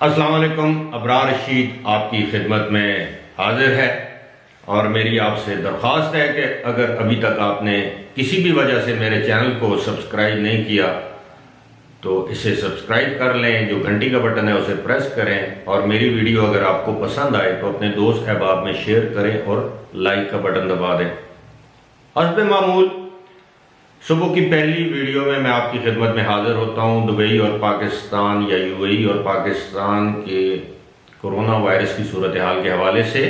السلام علیکم. ابرار رشید آپ کی خدمت میں حاضر ہے اور میری آپ سے درخواست ہے کہ اگر ابھی تک آپ نے کسی بھی وجہ سے میرے چینل کو سبسکرائب نہیں کیا تو اسے سبسکرائب کر لیں. جو گھنٹی کا بٹن ہے اسے پریس کریں اور میری ویڈیو اگر آپ کو پسند آئے تو اپنے دوست احباب میں شیئر کریں اور لائک کا بٹن دبا دیں. حسب معمول صبح کی پہلی ویڈیو میں آپ کی خدمت میں حاضر ہوتا ہوں دبئی اور پاکستان یا یو اے ای اور پاکستان کے کرونا وائرس کی صورتحال کے حوالے سے.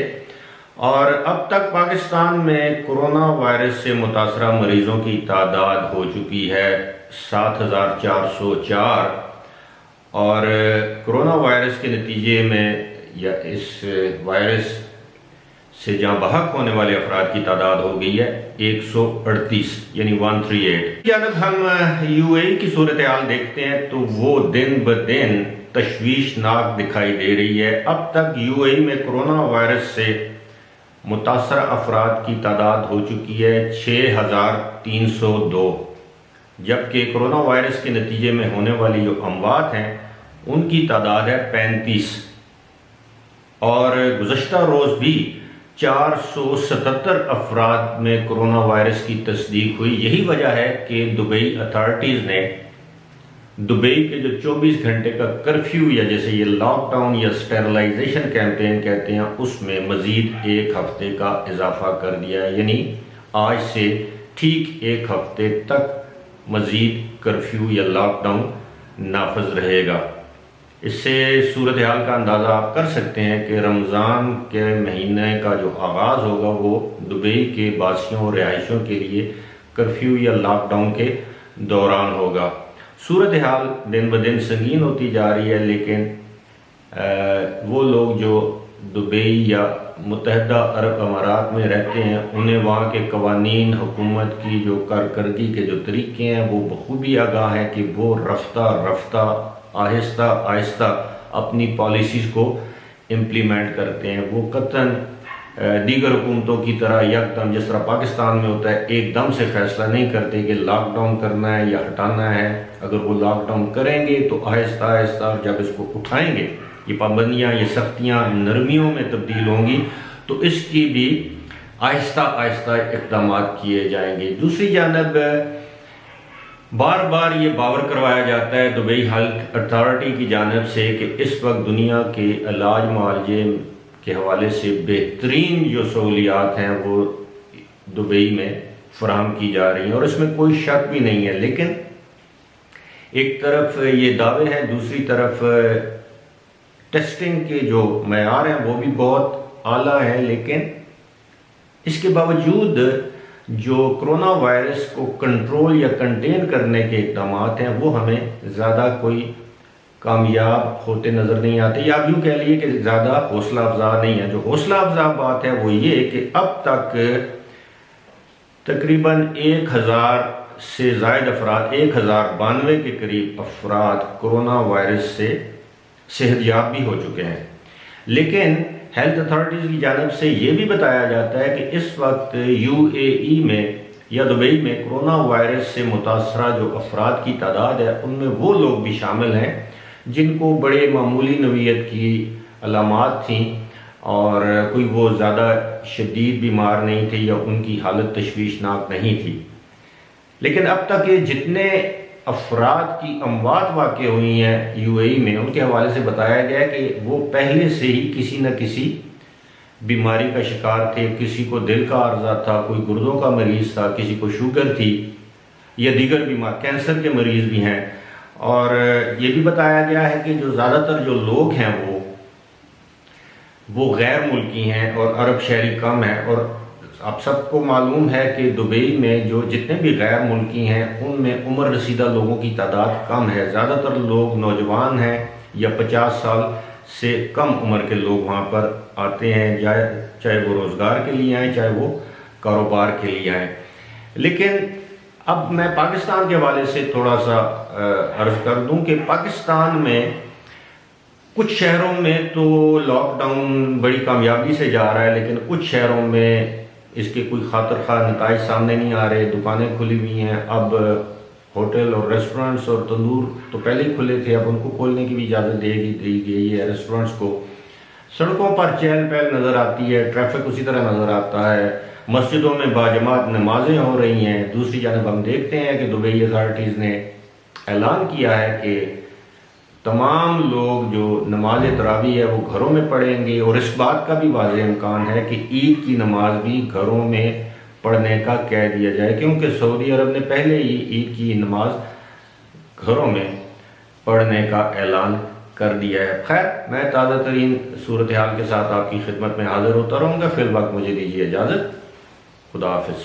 اور اب تک پاکستان میں کرونا وائرس سے متاثرہ مریضوں کی تعداد ہو چکی ہے 7,404 اور کرونا وائرس کے نتیجے میں یا اس وائرس سے جہاں بحق ہونے والے افراد کی تعداد ہو گئی ہے 138 یعنی 138. جانب ہم یو اے ای کی صورتحال دیکھتے ہیں تو وہ دن بدن تشویشناک دکھائی دے رہی ہے. اب تک یو اے ای میں کرونا وائرس سے متاثرہ افراد کی تعداد ہو چکی ہے 6,302 جبکہ کرونا وائرس کے نتیجے میں ہونے والی جو اموات ہیں ان کی تعداد ہے 35 اور گزشتہ روز بھی 477 افراد میں کرونا وائرس کی تصدیق ہوئی. یہی وجہ ہے کہ دبئی اتھارٹیز نے دبئی کے جو 24 گھنٹے کا کرفیو یا جیسے یہ لاک ڈاؤن یا سٹیرلائزیشن کیمپین کہتے ہیں اس میں مزید ایک ہفتے کا اضافہ کر دیا ہے. یعنی آج سے ٹھیک ایک ہفتے تک مزید کرفیو یا لاک ڈاؤن نافذ رہے گا. اس سے صورتحال کا اندازہ آپ کر سکتے ہیں کہ رمضان کے مہینے کا جو آغاز ہوگا وہ دبئی کے باسیوں اور رہائشیوں کے لیے کرفیو یا لاک ڈاؤن کے دوران ہوگا. صورتحال دن بدن سنگین ہوتی جا رہی ہے لیکن وہ لوگ جو دبئی یا متحدہ عرب امارات میں رہتے ہیں انہیں وہاں کے قوانین حکومت کی جو کارکردگی کے جو طریقے ہیں وہ بخوبی آگاہ ہیں کہ وہ رفتہ رفتہ آہستہ آہستہ اپنی پالیسیز کو امپلیمنٹ کرتے ہیں. وہ قطعاً دیگر حکومتوں کی طرح یکدم جس طرح پاکستان میں ہوتا ہے ایک دم سے فیصلہ نہیں کرتے کہ لاک ڈاؤن کرنا ہے یا ہٹانا ہے. اگر وہ لاک ڈاؤن کریں گے تو آہستہ آہستہ جب اس کو اٹھائیں گے یہ پابندیاں یہ سختیاں نرمیوں میں تبدیل ہوں گی تو اس کی بھی آہستہ آہستہ اقدامات کیے جائیں گے. دوسری جانب بار بار یہ باور کروایا جاتا ہے دبئی ہیلتھ اتھارٹی کی جانب سے کہ اس وقت دنیا کے علاج معالجے کے حوالے سے بہترین جو سہولیات ہیں وہ دبئی میں فراہم کی جا رہی ہیں اور اس میں کوئی شک بھی نہیں ہے. لیکن ایک طرف یہ دعوے ہیں دوسری طرف ٹیسٹنگ کے جو معیار ہیں وہ بھی بہت اعلیٰ ہیں. لیکن اس کے باوجود جو کرونا وائرس کو کنٹرول یا کنٹین کرنے کے اقدامات ہیں وہ ہمیں زیادہ کوئی کامیاب ہوتے نظر نہیں آتے یا آپ یوں کہہ لیے کہ زیادہ حوصلہ افزا نہیں ہے. جو حوصلہ افزا بات ہے وہ یہ کہ اب تک تقریباً 1,000 سے زائد افراد 1,092 کے قریب افراد کرونا وائرس سے صحت یاب بھی ہو چکے ہیں. لیکن ہیلتھ اتھارٹیز کی جانب سے یہ بھی بتایا جاتا ہے کہ اس وقت یو اے ای میں یا دبئی میں کرونا وائرس سے متاثرہ جو افراد کی تعداد ہے ان میں وہ لوگ بھی شامل ہیں جن کو بڑے معمولی نوعیت کی علامات تھیں اور کوئی وہ زیادہ شدید بیمار نہیں تھے یا ان کی حالت تشویشناک نہیں تھی. لیکن اب تک یہ جتنے افراد کی اموات واقع ہوئی ہیں یو اے ای میں ان کے حوالے سے بتایا گیا ہے کہ وہ پہلے سے ہی کسی نہ کسی بیماری کا شکار تھے. کسی کو دل کا عارضہ تھا, کوئی گردوں کا مریض تھا, کسی کو شوگر تھی یا دیگر بیمار کینسر کے مریض بھی ہیں. اور یہ بھی بتایا گیا ہے کہ جو زیادہ تر جو لوگ ہیں وہ غیر ملکی ہیں اور عرب شہری کم ہیں. اور آپ سب کو معلوم ہے کہ دبئی میں جو جتنے بھی غیر ملکی ہیں ان میں عمر رسیدہ لوگوں کی تعداد کم ہے. زیادہ تر لوگ نوجوان ہیں یا 50 سال سے کم عمر کے لوگ وہاں پر آتے ہیں چاہے وہ روزگار کے لیے آئیں چاہے وہ کاروبار کے لیے آئیں. لیکن اب میں پاکستان کے حوالے سے تھوڑا سا عرض کر دوں کہ پاکستان میں کچھ شہروں میں تو لاک ڈاؤن بڑی کامیابی سے جا رہا ہے لیکن کچھ شہروں میں اس کے کوئی خاطر خواہ نتائج سامنے نہیں آ رہے. دکانیں کھلی ہوئی ہیں. اب ہوٹل اور ریسٹورنٹس اور تندور تو پہلے ہی کھلے تھے، اب ان کو کھولنے کی بھی اجازت دی گئی ہے ریسٹورنٹس کو۔ سڑکوں پر چہل پہل نظر آتی ہے، ٹریفک اسی طرح نظر آتا ہے، مسجدوں میں باجماعت نمازیں ہو رہی ہیں۔ دوسری جانب ہم دیکھتے ہیں کہ دبئی اتھارٹیز نے اعلان کیا ہے کہ تمام لوگ جو نماز تراویح ہے وہ گھروں میں پڑھیں گے، اور اس بات کا بھی واضح امکان ہے کہ عید کی نماز بھی گھروں میں پڑھنے کا کہہ دیا جائے، کیونکہ سعودی عرب نے پہلے ہی عید کی نماز گھروں میں پڑھنے کا اعلان کر دیا ہے۔ خیر، میں تازہ ترین صورتحال کے ساتھ آپ کی خدمت میں حاضر ہوتا رہوں گا۔ فی الوقت مجھے دیجیے اجازت، خدا حافظ۔